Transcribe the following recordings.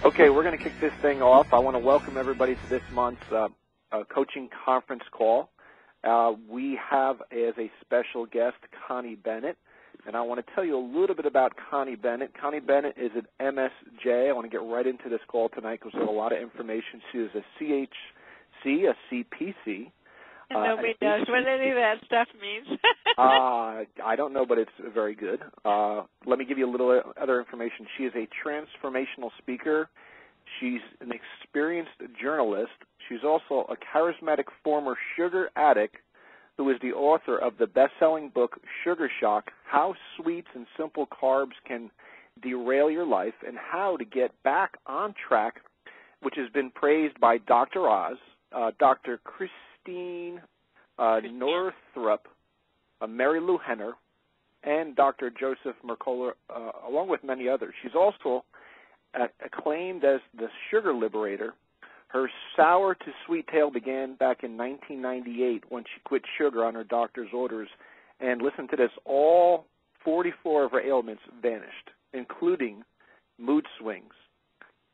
Okay, we're going to kick this thing off. I want to welcome everybody to this month's coaching conference call. We have as a special guest Connie Bennett, and I want to tell you a little bit about Connie Bennett. Connie Bennett is an MSJ. I want to get right into this call tonight because there's a lot of information. She is a CHC, a CPC. And nobody knows what any of that stuff means. I don't know, but it's very good. Let me give you a little other information. She is a transformational speaker. She's an experienced journalist. She's also a charismatic former sugar addict who is the author of the best-selling book, Sugar Shock, How Sweets and Simple Carbs Can Derail Your Life, and How to Get Back on Track, which has been praised by Dr. Oz, Dr. Christine Northrup, Mary Lou Henner, and Dr. Joseph Mercola, along with many others. She's also acclaimed as the sugar liberator. Her sour to sweet tale began back in 1998 when she quit sugar on her doctor's orders. And listen to this, all 44 of her ailments vanished, including mood swings,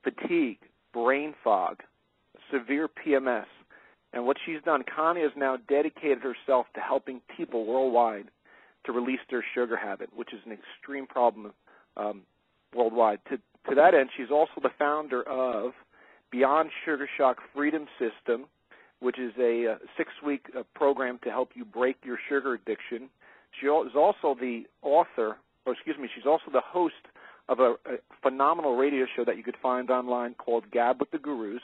fatigue, brain fog, severe PMS. And what she's done, Connie has now dedicated herself to helping people worldwide to release their sugar habit, which is an extreme problem worldwide. To that end, she's also the founder of Beyond Sugar Shock Freedom System, which is a 6-week program to help you break your sugar addiction. She is also the author, she's also the host of a phenomenal radio show that you could find online called Gab with the Gurus.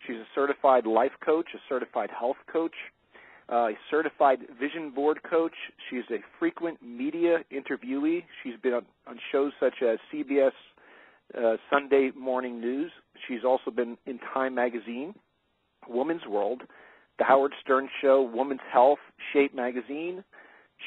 She's a certified life coach, a certified health coach, a certified vision board coach. She's a frequent media interviewee. She's been on shows such as CBS Sunday Morning News. She's also been in Time Magazine, Woman's World, The Howard Stern Show, Woman's Health, Shape Magazine,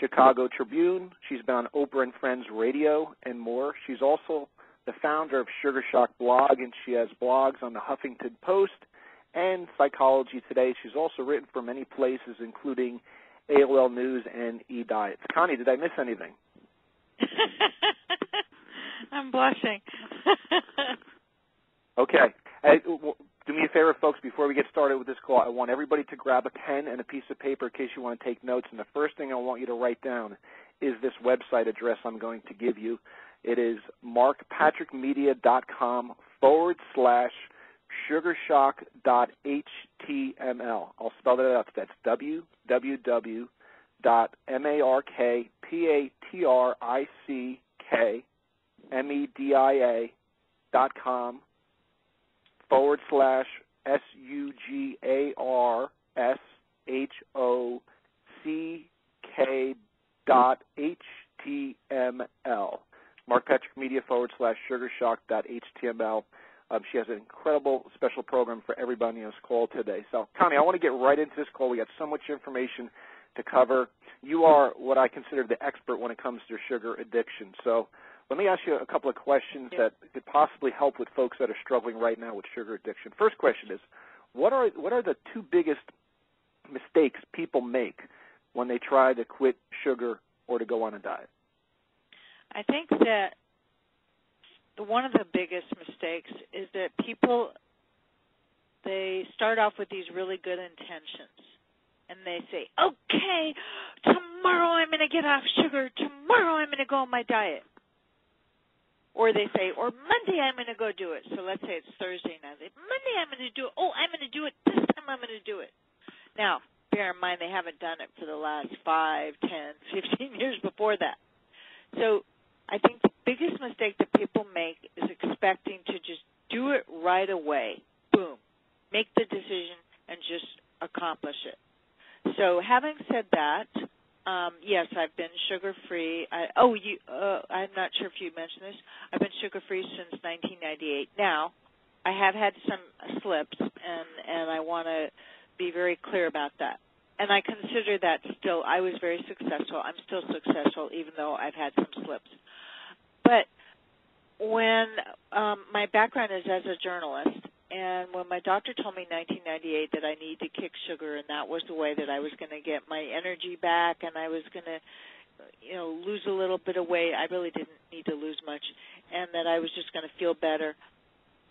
Chicago Tribune. She's been on Oprah and Friends Radio and more. She's also the founder of Sugar Shock Blog, and she has blogs on the Huffington Post and Psychology Today. She's also written for many places, including AOL News and eDiets. Connie, did I miss anything? I'm blushing. Okay. Do me a favor, folks, before we get started with this call, I want everybody to grab a pen and a piece of paper in case you want to take notes. And the first thing I want you to write down is this website address I'm going to give you. It is markpatrickmedia.com/sugarshock.html. I'll spell that out. That's www.markpatrickmedia.com/SUGARSHOCK.html. markpatrickmedia.com/sugarshock.html. She has an incredible special program for everybody on this call today. So, Connie, I want to get right into this call. We got so much information to cover. You are what I consider the expert when it comes to sugar addiction. So let me ask you a couple of questions that could possibly help with folks that are struggling right now with sugar addiction. First question is, what are the two biggest mistakes people make when they try to quit sugar or to go on a diet? I think that one of the biggest mistakes is that people, they start off with these really good intentions, and they say, okay, tomorrow I'm going to get off sugar, tomorrow I'm going to go on my diet. Or they say, or Monday I'm going to go do it. So let's say it's Thursday now. Monday I'm going to do it. Oh, I'm going to do it. This time I'm going to do it. Now, bear in mind they haven't done it for the last 5, 10, 15 years before that. So I think the biggest mistake that people make is expecting to just do it right away. Boom. Make the decision and just accomplish it. So having said that, yes, I've been sugar-free. I'm not sure if you mentioned this. I've been sugar-free since 1998. Now, I have had some slips, and I want to be very clear about that. And I consider that still, I was very successful. I'm still successful, even though I've had some slips. But when my background is as a journalist, and when my doctor told me in 1998 that I need to kick sugar, and that was the way that I was going to get my energy back, and I was going to, lose a little bit of weight. I really didn't need to lose much, and that I was just going to feel better.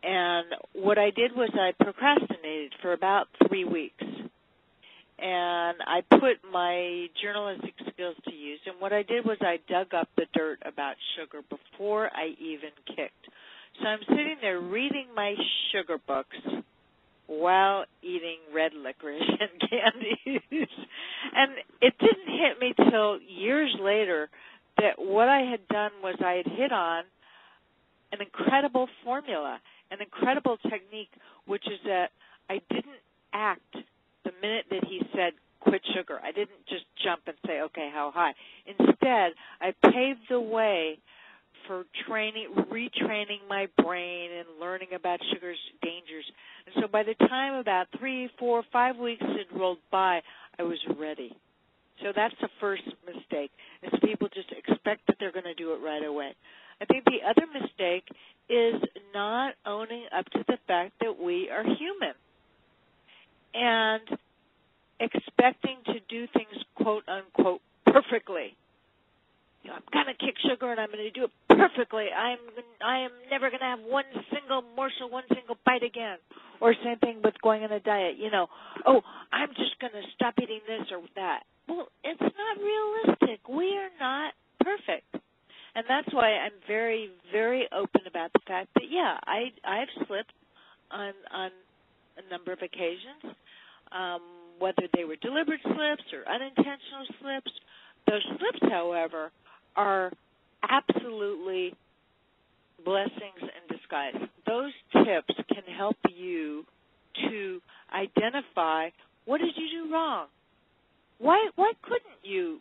And what I did was I procrastinated for about 3 weeks. And I put my journalistic skills to use. And what I did was I dug up the dirt about sugar before I even kicked. So I'm sitting there reading my sugar books while eating red licorice and candies. And it didn't hit me till years later that what I had done was I had hit on an incredible formula, an incredible technique, which is that I didn't act the minute that he said, quit sugar. I didn't just jump and say, okay, how high? Instead, I paved the way for retraining my brain and learning about sugar's dangers. And so by the time about 3, 4, 5 weeks had rolled by, I was ready. So that's the first mistake, is people just expect that they're going to do it right away. I think the other mistake is not owning up to the fact that we are human and expecting to do things, quote, unquote, perfectly. You know, I'm going to kick sugar and I'm going to do it perfectly. I am never going to have one single morsel, one single bite again. Or same thing with going on a diet. You know, I'm just going to stop eating this or that. Well, it's not realistic. We are not perfect. And that's why I'm very, very open about the fact that, yeah, I've slipped on a number of occasions, whether they were deliberate slips or unintentional slips. Those slips, however, are absolutely blessings in disguise. Those tips can help you to identify, what did you do wrong? Why couldn't you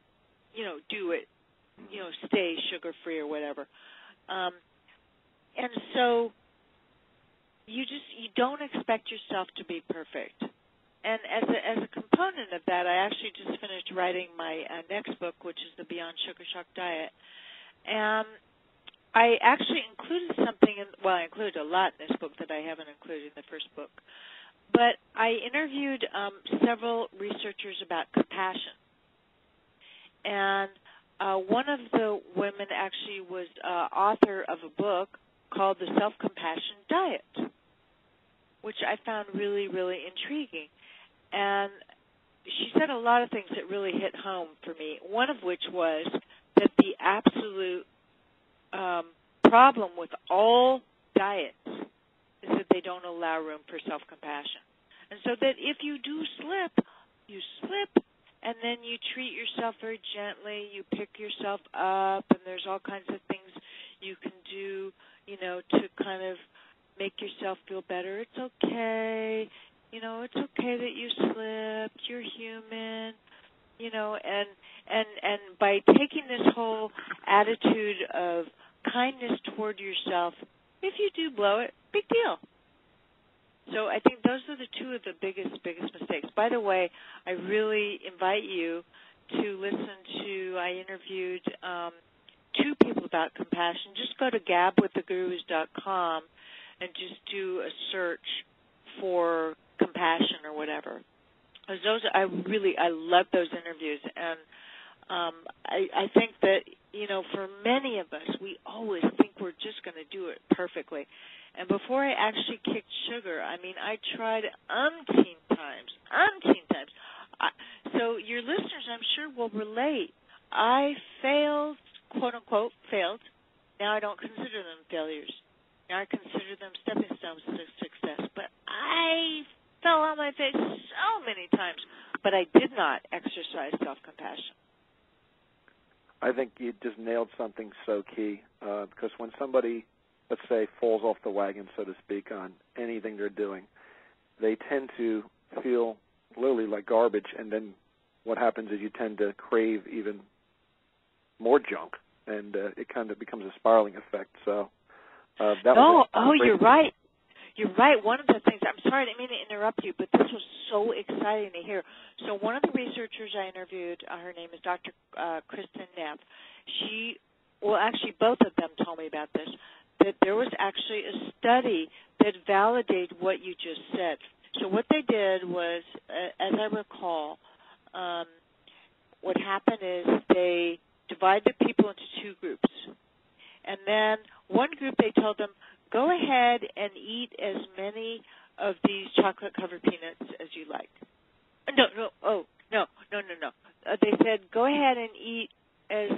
do it, stay sugar-free or whatever? And so you don't expect yourself to be perfect. And as a component of that, I actually just finished writing my next book, which is the Beyond Sugar Shock Diet. And I actually included something I included a lot in this book that I haven't included in the first book. But I interviewed several researchers about compassion. And one of the women actually was author of a book called The Self-Compassion Diet, which I found really, really intriguing. And she said a lot of things that really hit home for me, one of which was that the absolute problem with all diets is that they don't allow room for self-compassion. And so that if you do slip, you slip, and then you treat yourself very gently, you pick yourself up, and there's all kinds of things you can do, to kind of make yourself feel better. It's okay. It's okay that you slipped. You're human. And by taking this whole attitude of kindness toward yourself, if you do blow it, big deal. So I think those are the two of the biggest mistakes. By the way, I really invite you to listen to, I interviewed 2 people about compassion. Just go to gabwiththegurus.com and just do a search for compassion or whatever. Because I love those interviews. And I think that, for many of us, we always think we're just going to do it perfectly. And before I actually kicked sugar, I tried umpteen times. So your listeners, I'm sure, will relate. I failed, quote-unquote, failed. Now I don't consider them failures. Now I consider them stepping stones to success. But I fell on my face so many times, but I did not exercise self-compassion. I think you just nailed something so key, because when somebody, let's say, falls off the wagon, so to speak, on anything they're doing, they tend to feel literally like garbage, and then what happens is you tend to crave even more junk, and it kind of becomes a spiraling effect. So you're right. You're right. One of the things, I'm sorry, I didn't mean to interrupt you, but this was so exciting to hear. So one of the researchers I interviewed, her name is Dr. Kristen Neff. Actually, both of them told me about this, that there was actually a study that validated what you just said. So what they did was, as I recall, what happened is they divided the people into 2 groups. And then one group, they told them, go ahead and eat as many of these chocolate-covered peanuts as you like. No. They said, go ahead and eat as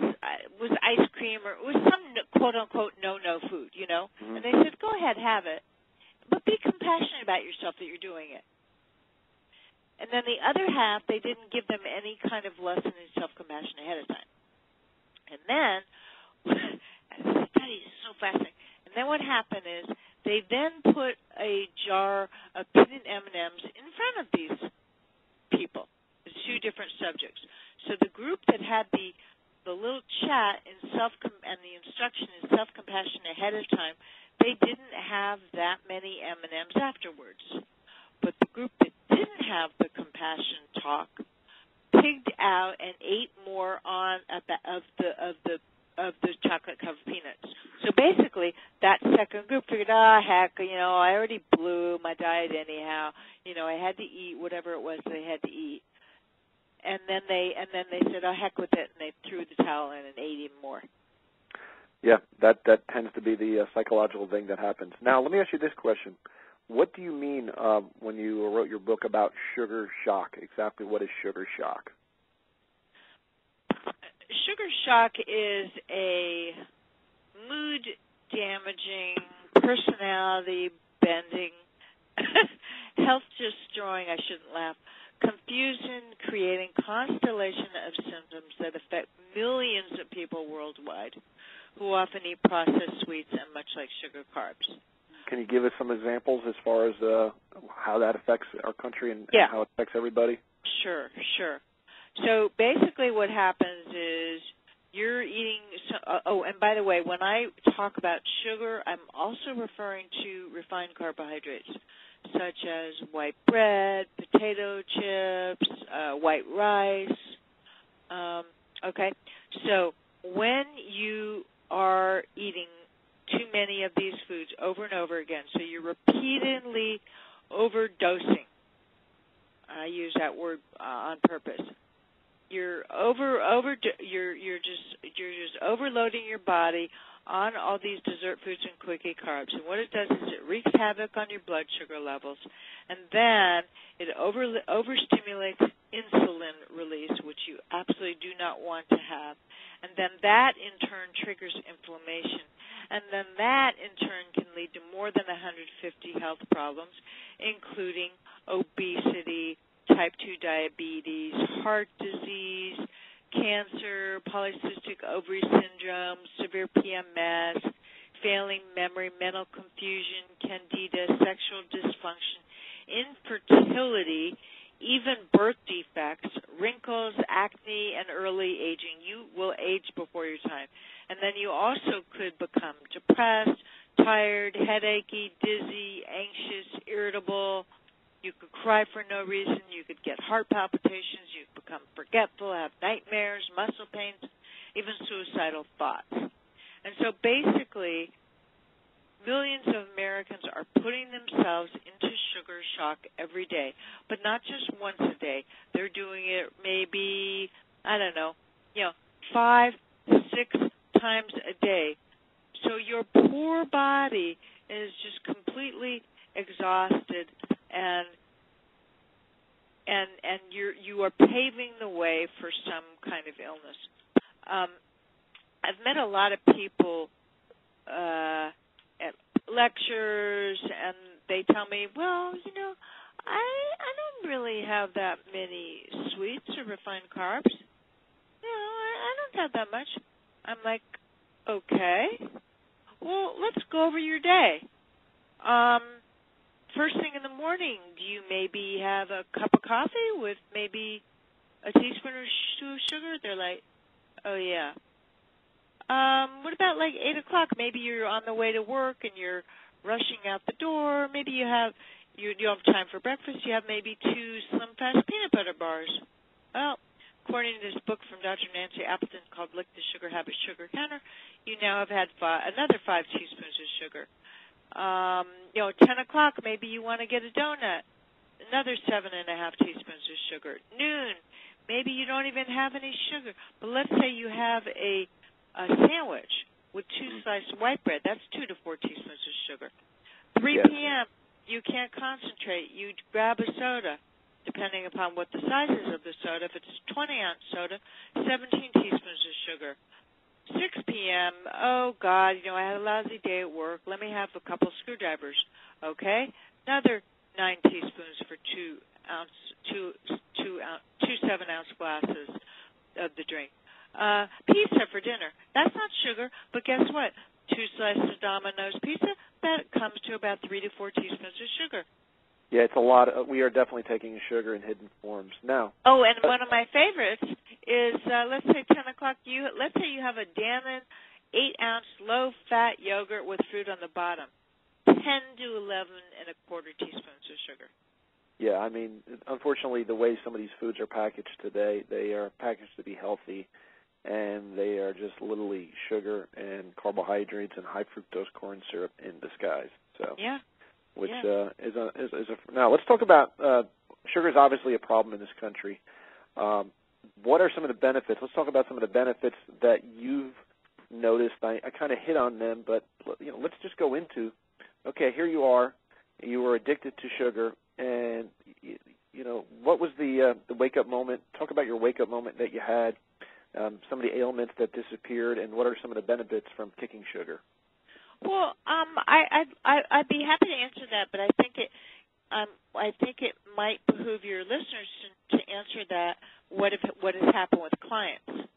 was ice cream or it was some quote-unquote no-no food, you know. Mm-hmm. And they said, go ahead, have it, but be compassionate about yourself that you're doing it. And then the other half, they didn't give them any kind of lesson in self-compassion ahead of time. And then, the study is so fascinating. And then what happened is they then put a jar of peanut M&Ms in front of these people, the two different subjects. So the group that had the little chat in and the instruction in self-compassion ahead of time, they didn't have that many M&Ms afterwards. But the group that didn't have the compassion talk pigged out and ate more of the chocolate-covered peanuts. So basically, that second group figured, heck, I already blew my diet anyhow. I had to eat whatever it was they had to eat. And then they said, heck with it, and they threw the towel in and ate even more. Yeah, that tends to be the psychological thing that happens. Now, let me ask you this question. What do you mean when you wrote your book about sugar shock? Exactly what is sugar shock? Sugar shock is a mood-damaging, personality-bending, health-destroying, I shouldn't laugh, confusion-creating constellation of symptoms that affect millions of people worldwide who often eat processed sweets and much like sugar carbs. Can you give us some examples as far as how that affects our country and how it affects everybody? Sure. So basically what happens is you're eating and by the way, when I talk about sugar, I'm also referring to refined carbohydrates, such as white bread, potato chips, white rice. Okay? So when you are eating too many of these foods over and over again, so you're repeatedly overdosing. I use that word on purpose. You're you're just overloading your body on all these dessert foods and quickie carbs. And what it does is it wreaks havoc on your blood sugar levels, and then it overstimulates insulin release, which you absolutely do not want to have. And then that, in turn, triggers inflammation. And then that, in turn, can lead to more than 150 health problems, including obesity, type 2 diabetes, heart disease, cancer, polycystic ovary syndrome, severe PMS, failing memory, mental confusion, candida, sexual dysfunction, infertility, even birth defects, wrinkles, acne, and early aging. You will age before your time. And then you also could become depressed, tired, headachy, dizzy, anxious, irritable. You could cry for no reason. You could get heart palpitations. You could become forgetful, have nightmares, muscle pains, even suicidal thoughts. And so basically, millions of Americans are putting themselves into sugar shock every day, but not just once a day. They're doing it maybe, 5 to 6 times a day. So your poor body is just completely exhausted, and you are paving the way for some kind of illness. I've met a lot of people at lectures, and they tell me, well, I don't really have that many sweets or refined carbs. I don't have that much. I'm like, okay. Well, let's go over your day. First thing in the morning, do you maybe have a cup of coffee with maybe a teaspoon of sugar? They're like, oh, yeah. What about like 8 o'clock? Maybe you're on the way to work and you're rushing out the door. Maybe you don't have time for breakfast. You have maybe 2 Slim Fast peanut butter bars. Well, according to this book from Dr. Nancy Appleton called Lick the Sugar Habit Sugar Counter, you now have had another 5 teaspoons of sugar. 10 o'clock, maybe you want to get a donut. Another 7.5 teaspoons of sugar. Noon, maybe you don't even have any sugar. But let's say you have a sandwich. with 2 slices of white bread. That's 2 to 4 teaspoons of sugar. 3 Yes. p.m., you can't concentrate. You grab a soda, depending upon what the size is of the soda. If it's a 20-ounce soda, 17 teaspoons of sugar. 6 p.m., oh, God, I had a lousy day at work. Let me have a couple screwdrivers, okay? Another 9 teaspoons for 2 7-ounce glasses of the drink. Pizza for dinner. That's not sugar, but guess what? 2 slices of Domino's pizza, that comes to about 3 to 4 teaspoons of sugar. Yeah, it's a lot. We are definitely taking sugar in hidden forms now. Oh, and one of my favorites is, let's say 10 o'clock, let's say you have a Dannon 8-ounce low-fat yogurt with fruit on the bottom. 10 to 11 and a quarter teaspoons of sugar. Yeah, I mean, unfortunately, the way some of these foods are packaged today, they are packaged to be healthy, and they are just literally sugar and carbohydrates and high fructose corn syrup in disguise. So, yeah, which is a. Now let's talk about sugar. Is obviously a problem in this country. What are some of the benefits? Let's talk about some of the benefits that you've noticed. I kind of hit on them, but let's just go into. Okay, here you are. You were addicted to sugar, and what was the wake-up moment? Talk about your wake-up moment that you had. Some of the ailments that disappeared, and what are some of the benefits from kicking sugar? Well, I'd be happy to answer that, but I think it might behoove your listeners to answer that. What has happened with clients?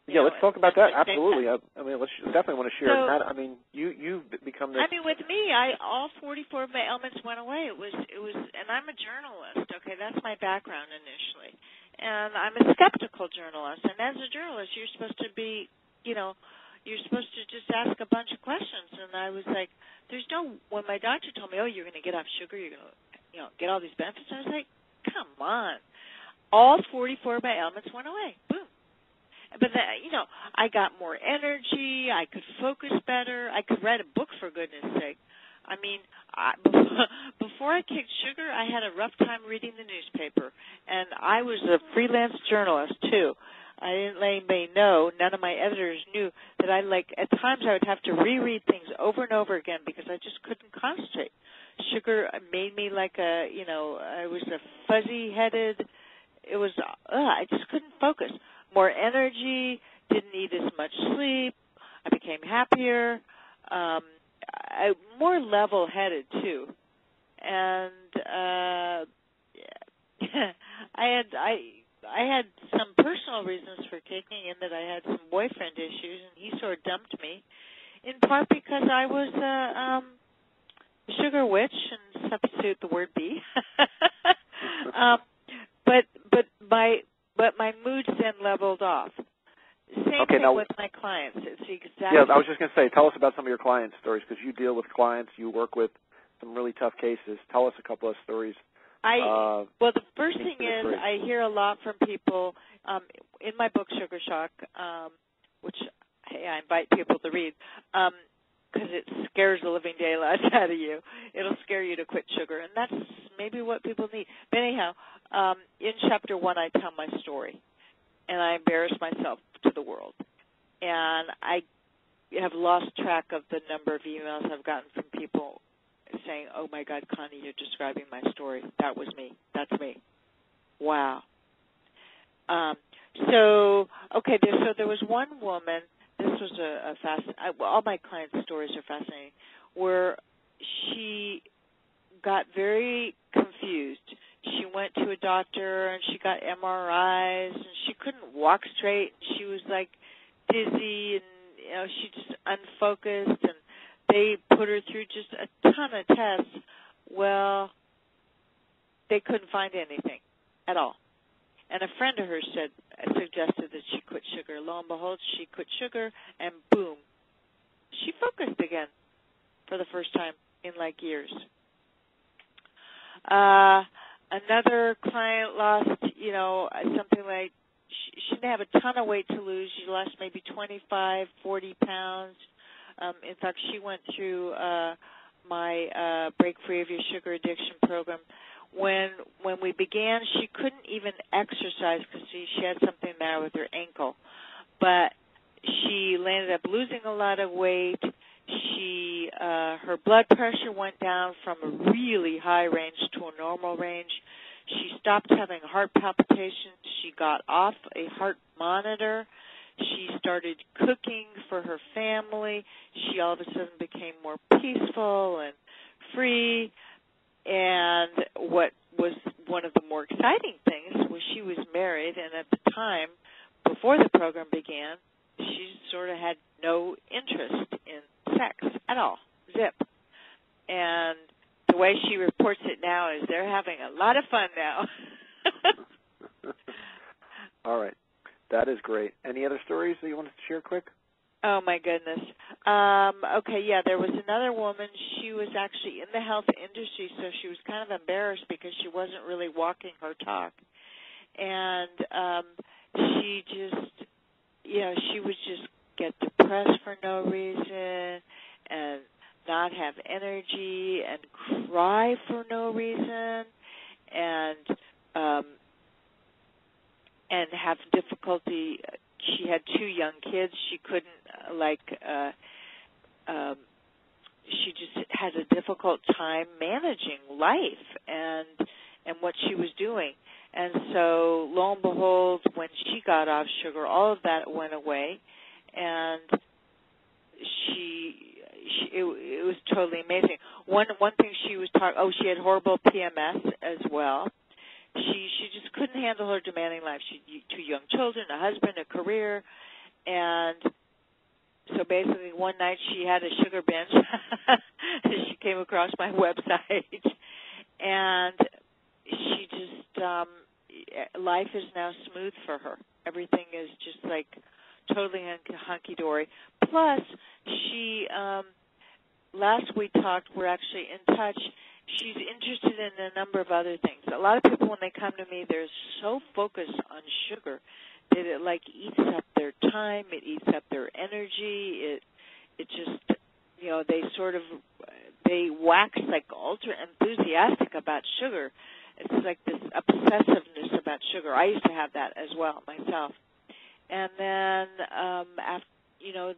Yeah, let's talk about that. Absolutely. I mean, let's definitely want to share that. I mean, you've become this. I mean, with me, all 44 of my ailments went away. It was, and I'm a journalist. Okay, that's my background initially, and I'm a skeptical journalist. And as a journalist, you're supposed to be, you're supposed to just ask a bunch of questions. And I was like, when my doctor told me, oh, you're going to get off sugar, you're going to, get all these benefits, I was like, come on. All 44 of my ailments went away. Boom. But, I got more energy. I could focus better. I could write a book, for goodness sake. I mean, before I kicked sugar, I had a rough time reading the newspaper. And I was a freelance journalist, too. I didn't let anybody know. None of my editors knew that at times I would have to reread things over and over again because I just couldn't concentrate. Sugar made me I was a fuzzy-headed. It was, I just couldn't focus. More energy, didn't need as much sleep. I became happier, more level-headed, too. And I had some personal reasons for kicking in that I had some boyfriend issues, and he sort of dumped me, in part because I was a sugar witch, and substitute the word B. But my moods then leveled off. Same thing with my clients. It's exactly. Yeah, I was just going to say, tell us about some of your client stories, because you deal with clients, you work with some really tough cases. Tell us a couple of stories. Well, the first thing is I hear a lot from people in my book, Sugar Shock, which I invite people to read, because it scares the living daylights out of you. It'll scare you to quit sugar, and that's maybe what people need. But anyhow, in Chapter 1, I tell my story, and I embarrass myself to the world. And I have lost track of the number of emails I've gotten from people saying, oh, my God, Connie, you're describing my story. That was me. That's me. Wow. So there was one woman. This was a fascinating. All my clients' stories are fascinating, where she got very confused. She went to a doctor and she got MRIs and she couldn't walk straight. She was like dizzy and she just unfocused, and they put her through just a ton of tests. Well, they couldn't find anything at all. And a friend of hers suggested that she quit sugar. Lo and behold, she quit sugar, and boom, she focused again for the first time in years. Another client lost, something like, she didn't have a ton of weight to lose. She lost maybe 25, 40 pounds. In fact, she went through my Break Free of Your Sugar Addiction program. When we began, she couldn't even exercise because she had something there with her ankle. But she landed up losing a lot of weight. Her blood pressure went down from a really high range to a normal range. She stopped having heart palpitations. She got off a heart monitor. She started cooking for her family. She all of a sudden became more peaceful and free. And what was one of the more exciting things was she was married, and at the time, before the program began, she sort of had no interest in sex at all, zip. And the way she reports it now is they're having a lot of fun now. All right. That is great. Any other stories that you wanted to share quick? Oh, my goodness. Okay, yeah, there was another woman. She was actually in the health industry, so she was kind of embarrassed because she wasn't really walking her talk. And she just, she would just get depressed for no reason and not have energy and cry for no reason and have difficulty. She had 2 young kids. She couldn't, she just had a difficult time managing life and what she was doing. And so, lo and behold, when she got off sugar, all of that went away, and it was totally amazing. One thing she was she had horrible PMS as well. She just couldn't handle her demanding life. She had 2 young children, a husband, a career, and so basically one night she had a sugar binge. She came across my website, and she just life is now smooth for her. Everything is just like totally hunky-dory. Plus, she last we talked, we're actually in touch. She's interested in a number of other things. A lot of people, when they come to me, they're so focused on sugar that it eats up their time, it eats up their energy. It just, they wax ultra enthusiastic about sugar. It's like this obsessiveness about sugar. I used to have that as well myself. And then,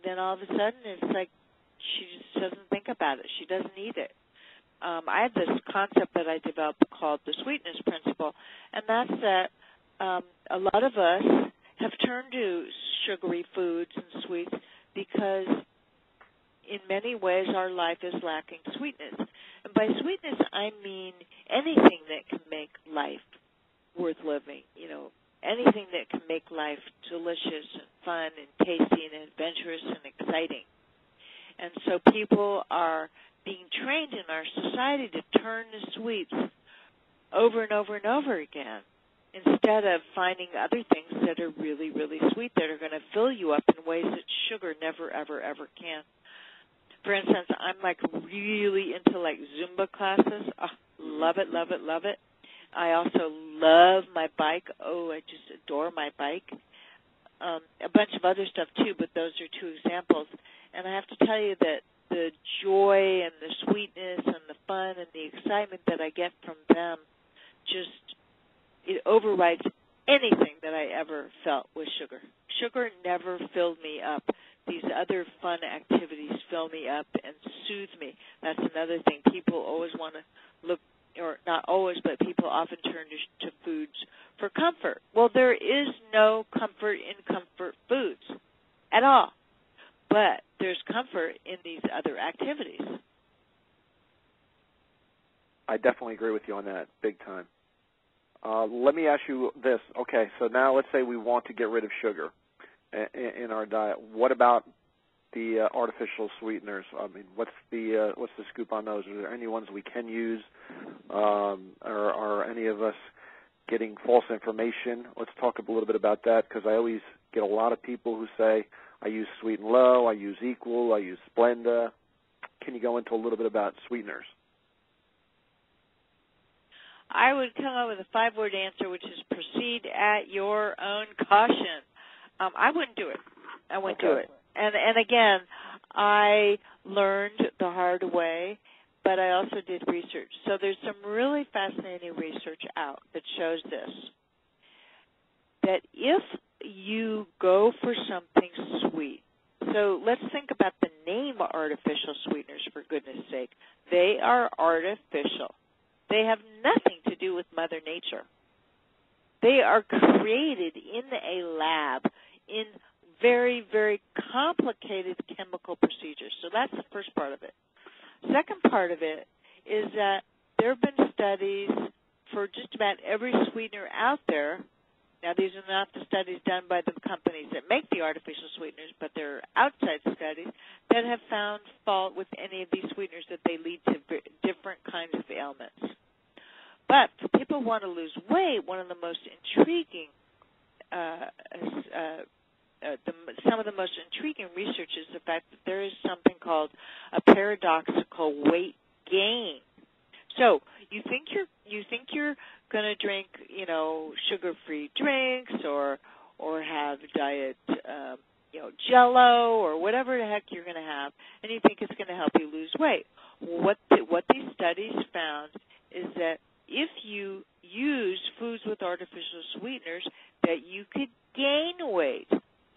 then all of a sudden, it's like she just doesn't think about it. She doesn't eat it. I have this concept that I developed called the sweetness principle, and that's that a lot of us have turned to sugary foods and sweets because in many ways our life is lacking sweetness. And by sweetness, I mean anything that can make life worth living, anything that can make life delicious and fun and tasty and adventurous and exciting. And so people are being trained in our society to turn to sweets over and over and over again instead of finding other things that are really, really sweet that are going to fill you up in ways that sugar never, ever, ever can. For instance, I'm really into Zumba classes. Oh, love it, love it, love it. I also love my bike. Oh, I just adore my bike. A bunch of other stuff too, but those are 2 examples. And I have to tell you that the joy and the sweetness and the fun and the excitement that I get from them it overrides anything that I ever felt with sugar. Sugar never filled me up. These other fun activities fill me up and soothe me. That's another thing. People always want to look, or not always, but people often turn to foods for comfort. Well, there is no comfort in comfort foods at all. But there's comfort in these other activities. I definitely agree with you on that, big time. Let me ask you this. Okay, so now let's say we want to get rid of sugar in our diet. What about the artificial sweeteners? I mean, what's the scoop on those? Are there any ones we can use? Or are any of us getting false information? Let's talk a little bit about that, because I always get a lot of people who say, I use Sweet and Low, I use Equal, I use Splenda. Can you go into a little bit about sweeteners? I would come up with a 5-word answer, which is proceed at your own caution. I wouldn't do it. I wouldn't do it. And again, I learned the hard way, but I also did research. So there's some really fascinating research out that shows this, that if you go for something sweet. So let's think about the name artificial sweeteners, for goodness sake. They are artificial. They have nothing to do with Mother Nature. They are created in a lab in very, very complicated chemical procedures. So that's the first part of it. Second part of it is that there have been studies for just about every sweetener out there. Now, these are not the studies done by the companies that make the artificial sweeteners, but they're outside studies that have found fault with any of these sweeteners, that they lead to different kinds of ailments. But for people who want to lose weight, one of the most intriguing, some of the most intriguing research is the fact that there is something called a paradoxical weight gain. So you think you're going to drink, sugar-free drinks or have diet, Jell-O or whatever the heck you're going to have, and you think it's going to help you lose weight. What these studies found is that if you use foods with artificial sweeteners, that you could gain weight,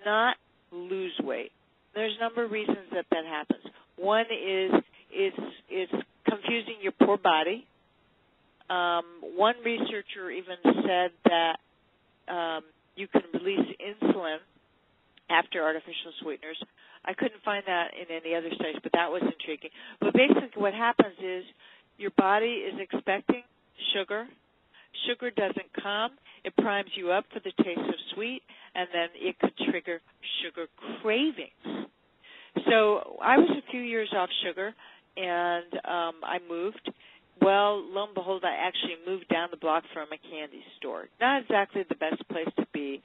not lose weight. There's a number of reasons that happens. One is it's confusing your poor body. One researcher even said that you can release insulin after artificial sweeteners. I couldn't find that in any other studies, but that was intriguing. But basically what happens is your body is expecting sugar. Sugar doesn't come. It primes you up for the taste of sweet, and then it could trigger sugar cravings. So I was a few years off sugar, and I moved. Well, lo and behold, I actually moved down the block from a candy store. Not exactly the best place to be.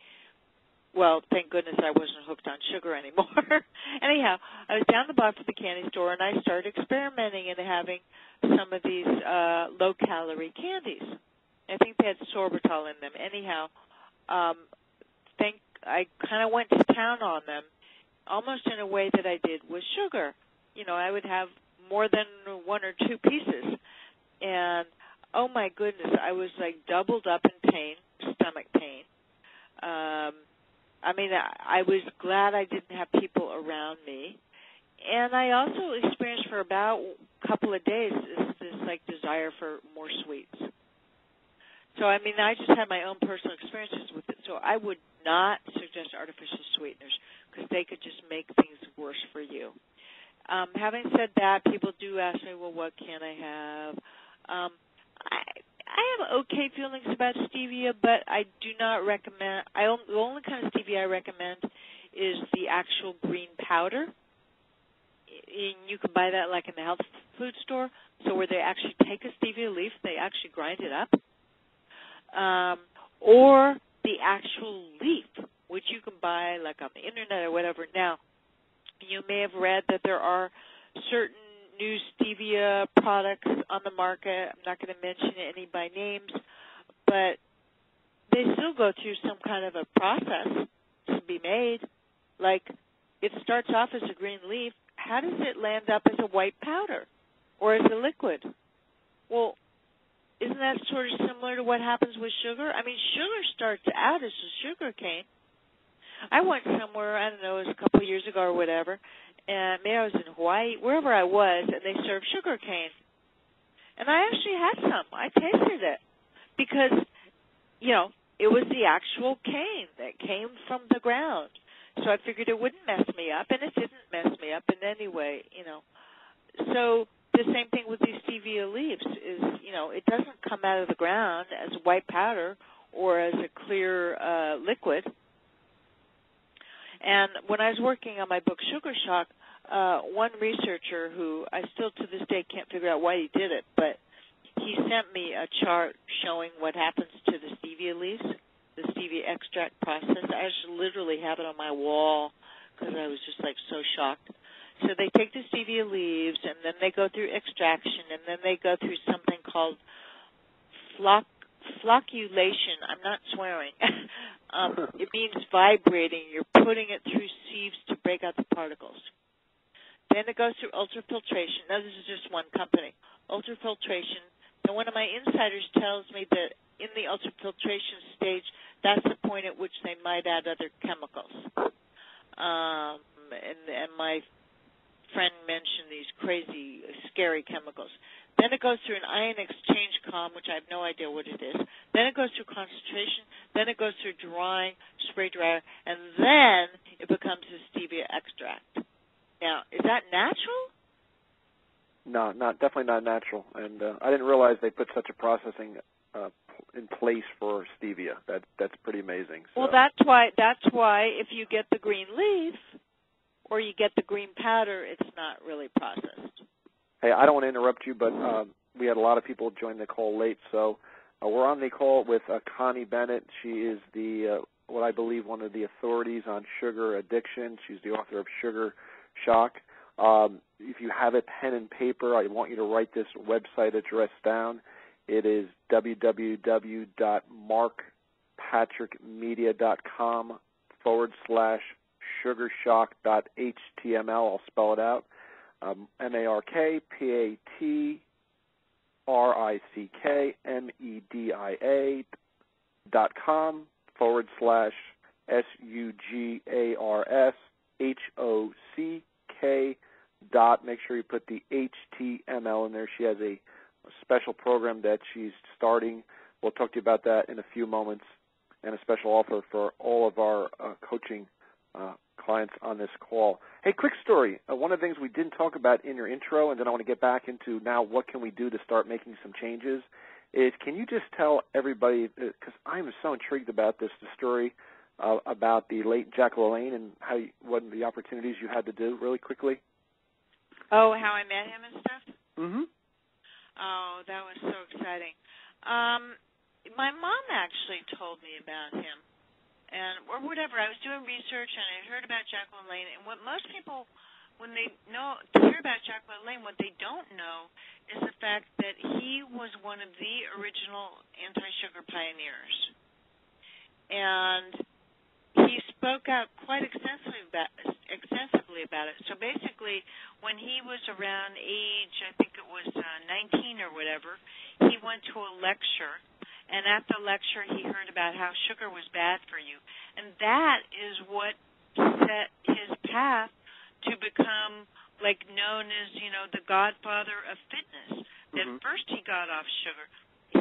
Well, thank goodness I wasn't hooked on sugar anymore. Anyhow, I was down the block from the candy store, and I started experimenting and having some of these low-calorie candies. I think they had sorbitol in them. Anyhow, I kind of went to town on them, almost in a way that I did with sugar. I would have more than one or two pieces. And, oh, my goodness, I was, doubled up in pain, stomach pain. I was glad I didn't have people around me. And I also experienced for about a couple of days this desire for more sweets. So, I just had my own personal experiences with it. So I would not suggest artificial sweeteners because they could just make things worse for you. Having said that, people do ask me, well, what can I have? I have okay feelings about stevia, but I do not recommend. The only kind of stevia I recommend is the actual green powder. And you can buy that in the health food store. So where they actually take a stevia leaf, they actually grind it up, or the actual leaf, which you can buy on the internet or whatever. Now, you may have read that there are certain new stevia products on the market. I'm not going to mention any by names, but they still go through some kind of a process to be made. It starts off as a green leaf. How does it land up as a white powder or as a liquid? Well, isn't that sort of similar to what happens with sugar? Sugar starts out as a sugar cane. I went somewhere, I don't know, it was a couple of years ago or whatever, and maybe I was in Hawaii, wherever I was, and they served sugar cane. And I actually had some. I tasted it because, it was the actual cane that came from the ground. So I figured it wouldn't mess me up, and it didn't mess me up in any way, So the same thing with these stevia leaves is, it doesn't come out of the ground as white powder or as a clear liquid. And when I was working on my book, Sugar Shock, one researcher who I still to this day can't figure out why he did it, but he sent me a chart showing what happens to the stevia leaves, the stevia extract process. I actually literally have it on my wall because I was just so shocked. So they take the stevia leaves, and then they go through extraction, and then they go through something called flocculation. I'm not swearing. It means vibrating. You're putting it through sieves to break out the particles. Then it goes through ultrafiltration. Now, this is just one company. Ultrafiltration. And one of my insiders tells me that in the ultrafiltration stage, that's the point at which they might add other chemicals. And my friend mentioned these crazy, scary chemicals. Then it goes through an ion exchange column, which I have no idea what it is. Then it goes through concentration. Then it goes through drying, spray dryer, and then it becomes a stevia extract. Now, is that natural? No, definitely not natural. And I didn't realize they put such a processing in place for stevia. That's pretty amazing. So. Well, that's why if you get the green leaf or you get the green powder, it's not really processed. Hey, I don't want to interrupt you, but we had a lot of people join the call late, so we're on the call with Connie Bennett. She is what I believe one of the authorities on sugar addiction. She's the author of Sugar Shock. If you have a pen and paper, I want you to write this website address down. It is www.markpatrickmedia.com/sugarshock.html. I'll spell it out. markpatrickmedia.com/SUGARSHOCK. Make sure you put the HTML in there. She has a special program that she's starting. We'll talk to you about that in a few moments, and a special offer for all of our coaching clients on this call. Hey, quick story. One of the things we didn't talk about in your intro, and then I want to get back into now what can we do to start making some changes, is can you just tell everybody, because I'm so intrigued about this, the story about the late Jack LaLanne and what the opportunities you had to do really quickly? Oh, how I met him and stuff? Mm-hmm. Oh, that was so exciting. My mom actually told me about him. Or whatever, I was doing research and I heard about Jack LaLanne. And what most people, when they hear about Jack LaLanne, what they don't know is the fact that he was one of the original anti-sugar pioneers. And he spoke out quite extensively about it. So basically, when he was around age, I think it was 19 or whatever, he went to a lecture. And at the lecture, he heard about how sugar was bad for you. And that is what set his path to become, known as, the godfather of fitness. At first he got off sugar.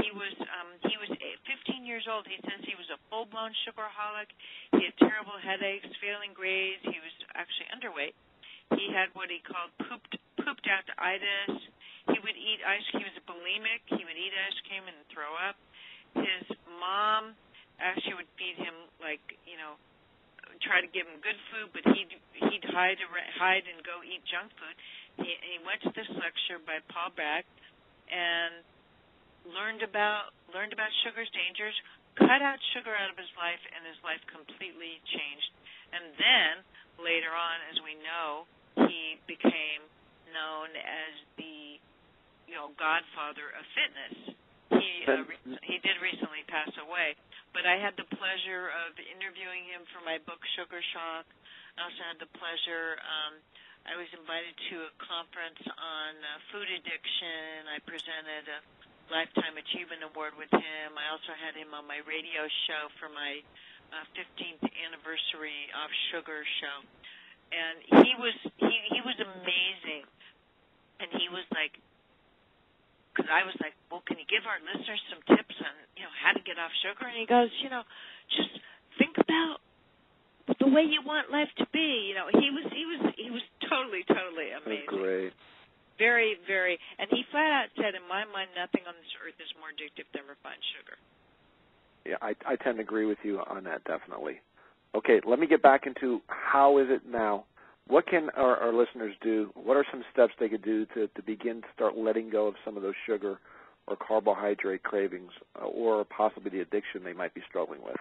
He was 15 years old. He says he was a full-blown sugaraholic. He had terrible headaches, failing grades. He was actually underweight. He had what he called pooped out-itis. He would eat ice cream. He was a bulimic. He would eat ice cream and throw up. His mom actually would feed him, try to give him good food, but he'd hide and go eat junk food. He went to this lecture by Paul Bragg and learned about sugar's dangers, cut out sugar out of his life, and his life completely changed. And then, later on, as we know, he became known as the godfather of fitness. He did recently pass away, but I had the pleasure of interviewing him for my book, Sugar Shock. I also had the pleasure, I was invited to a conference on food addiction. I presented a Lifetime Achievement Award with him. I also had him on my radio show for my 15th anniversary of Sugar show. And he was amazing. And he was like, because I was like, well, can you give our listeners some tips on, how to get off sugar? And he goes, just think about the way you want life to be. He was totally amazing. That's great. Very, very, and he flat out said, in my mind, nothing on this earth is more addictive than refined sugar. Yeah, I tend to agree with you on that, definitely. Okay, let me get back into how is it now. What can our listeners do? What are some steps they could do to begin to start letting go of some of those sugar or carbohydrate cravings or possibly the addiction they might be struggling with?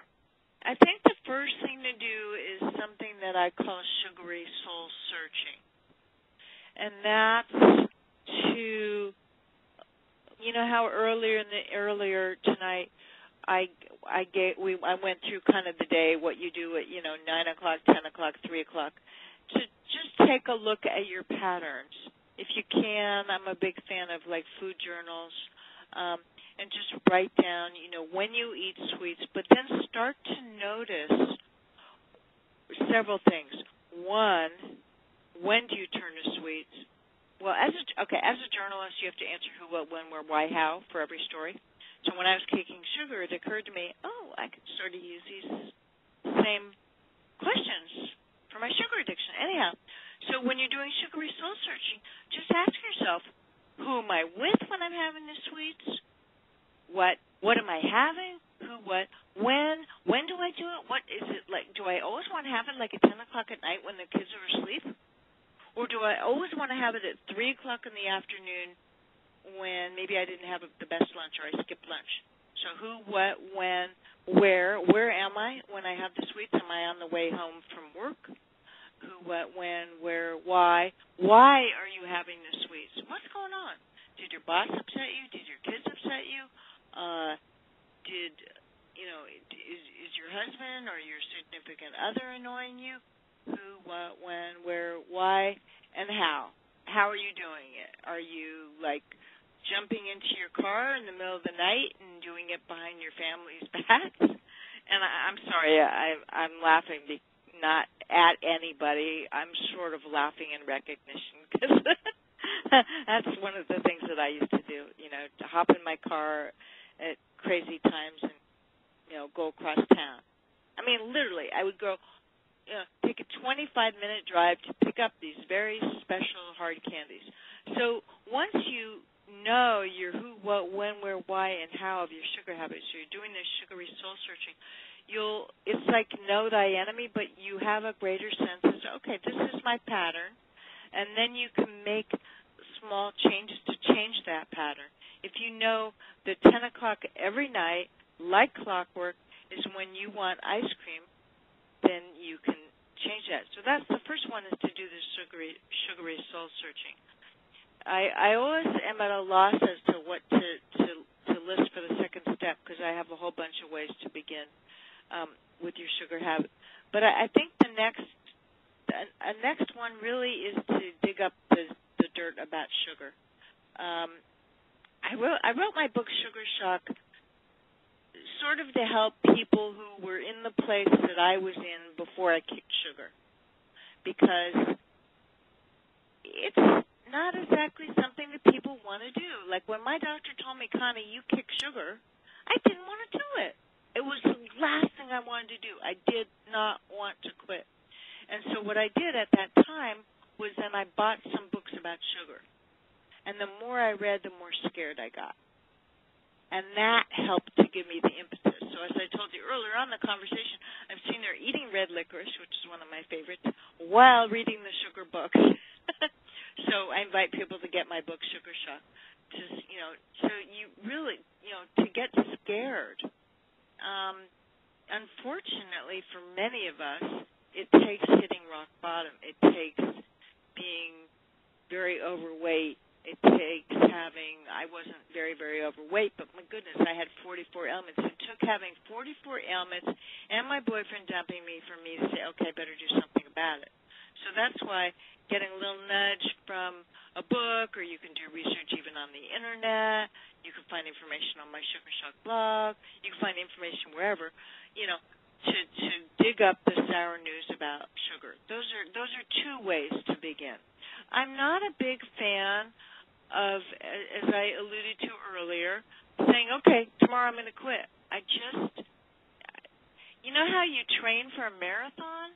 I think the first thing to do is something that I call sugary soul searching. And that's to, how earlier tonight I went through kind of the day, what you do at 9 o'clock, 10 o'clock, 3 o'clock. To just take a look at your patterns. If you can, I'm a big fan of food journals, and just write down, when you eat sweets, but then start to notice several things. One, when do you turn to sweets? Well, as a journalist, you have to answer who, what, when, where, why, how for every story. So when I was kicking sugar, it occurred to me, I could sort of use these same questions for my sugar addiction. Anyhow, so when you're doing sugary soul searching, just ask yourself, who am I with when I'm having the sweets? What am I having? Who, what, when? When do I do it? What is it like? Do I always want to have it like at 10 o'clock at night when the kids are asleep? Or do I always want to have it at 3 o'clock in the afternoon when maybe I didn't have the best lunch or I skipped lunch? So who, what, when, where am I when I have the sweets? Am I on the way home from work? Who, what, when, where, why? Why are you having the sweets? What's going on? Did your boss upset you? Did your kids upset you? Is your husband or your significant other annoying you? Who, what, when, where, why, and how? How are you doing it? Are you, like, jumping into your car in the middle of the night and doing it behind your family's backs? And I'm sorry, I'm laughing, not at anybody. I'm sort of laughing in recognition because that's one of the things that I used to do, to hop in my car at crazy times and, go across town. I mean, literally, I would go, take a 25-minute drive to pick up these very special hard candies. So once you know your who, what, when, where, why, and how of your sugar habits, you're doing this sugary soul searching, it's like know thy enemy, but you have a greater sense of, okay, this is my pattern, and then you can make small changes to change that pattern. If you know that 10 o'clock every night, like clockwork, is when you want ice cream, then you can change that. So that's the first one, is to do the sugary soul searching. I always am at a loss as to what to list for the second step, because I have a whole bunch of ways to begin with your sugar habit. But I think the next one really is to dig up the dirt about sugar. I wrote my book Sugar Shock sort of to help people who were in the place that I was in before I kicked sugar, because it's not exactly something that people want to do. Like when my doctor told me, Connie, you kick sugar, I didn't want to do it. It was the last thing I wanted to do. I did not want to quit. And so what I did at that time was then I bought some books about sugar. And the more I read, the more scared I got. And that helped to give me the impetus. So as I told you earlier on in the conversation, I'm sitting there eating red licorice, which is one of my favorites, while reading the sugar books. So I invite people to get my book, Sugar Shock. So you really, to get scared. Unfortunately, for many of us, it takes hitting rock bottom. It takes being very overweight. It takes I wasn't very, very overweight, but my goodness, I had 44 ailments. It took having 44 ailments and my boyfriend dumping me for me to say, okay, I better do something about it. So that's why getting a little nudge from a book, or you can do research even on the Internet. You can find information on my Sugar Shock blog. You can find information wherever, to dig up the sour news about sugar. Those are two ways to begin. I'm not a big fan of, as I alluded to earlier, saying, okay, tomorrow I'm going to quit. You know how you train for a marathon?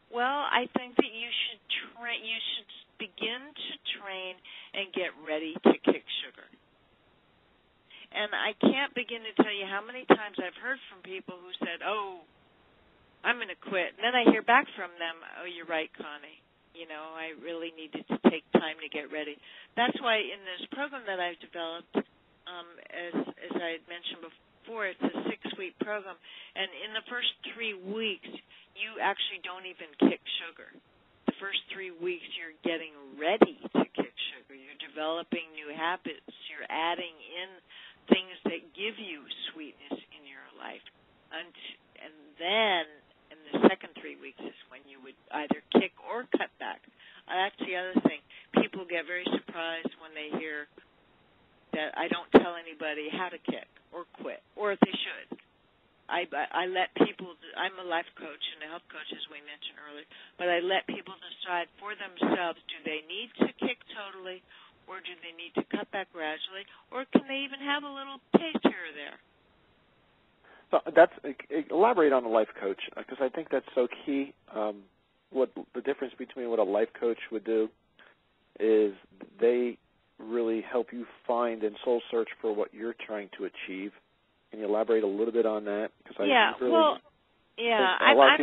Well, I think that you should begin to train and get ready to kick sugar. And I can't begin to tell you how many times I've heard from people who said, I'm going to quit. And then I hear back from them, you're right, Connie. I really needed to take time to get ready. That's why in this program that I've developed, as I had mentioned before, it's a 6-week program. And in the first 3 weeks, you actually don't even kick sugar. The first 3 weeks, you're getting ready to kick sugar. You're developing new habits. You're adding in things that give you sweetness in your life. And then in the second 3 weeks is when you would either kick or cut back. That's the other thing. People get very surprised when they hear that I don't tell anybody how to kick or quit, or if they should. I I'm a life coach and a health coach, as we mentioned earlier, but I let people decide for themselves, do they need to kick totally, or do they need to cut back gradually, or can they even have a little taste here or there? So elaborate on the life coach, because I think that's so key. What the difference between what a life coach would do is they really help you find and soul search for what you're trying to achieve. Can you elaborate a little bit on that? I'm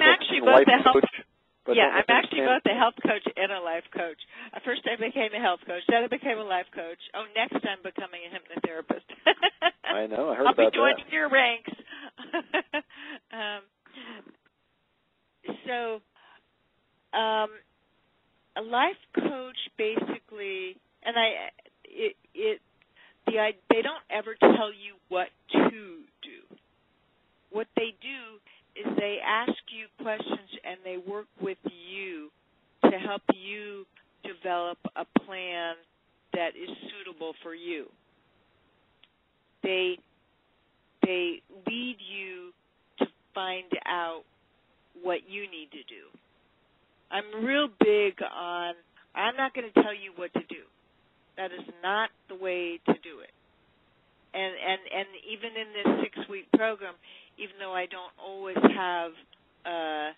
actually both the health coach. I'm actually both a health coach and a life coach. First I became a health coach, then I became a life coach. Oh, next I'm becoming a hypnotherapist. I know, I heard I'll about that. I'll be joining your ranks. A life coach basically, and they don't ever tell you what to do. What they do is they ask you questions and they work with you to help you develop a plan that is suitable for you. They lead you to find out what you need to do. I'm real big on, I'm not going to tell you what to do. That is not the way to do it. And even in this 6-week program, even though I don't always have the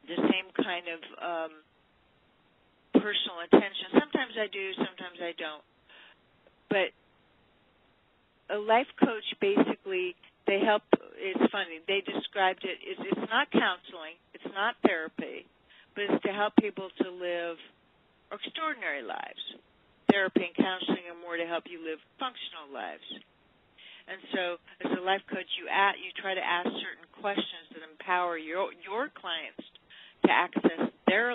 same kind of personal attention, sometimes I do, sometimes I don't. But a life coach basically, they help, it's funny, they described it, it's not counseling, it's not therapy, but it's to help people to live extraordinary lives. Therapy and counseling are more to help you live functional lives. And so as a life coach, you try to ask certain questions that empower your clients to access their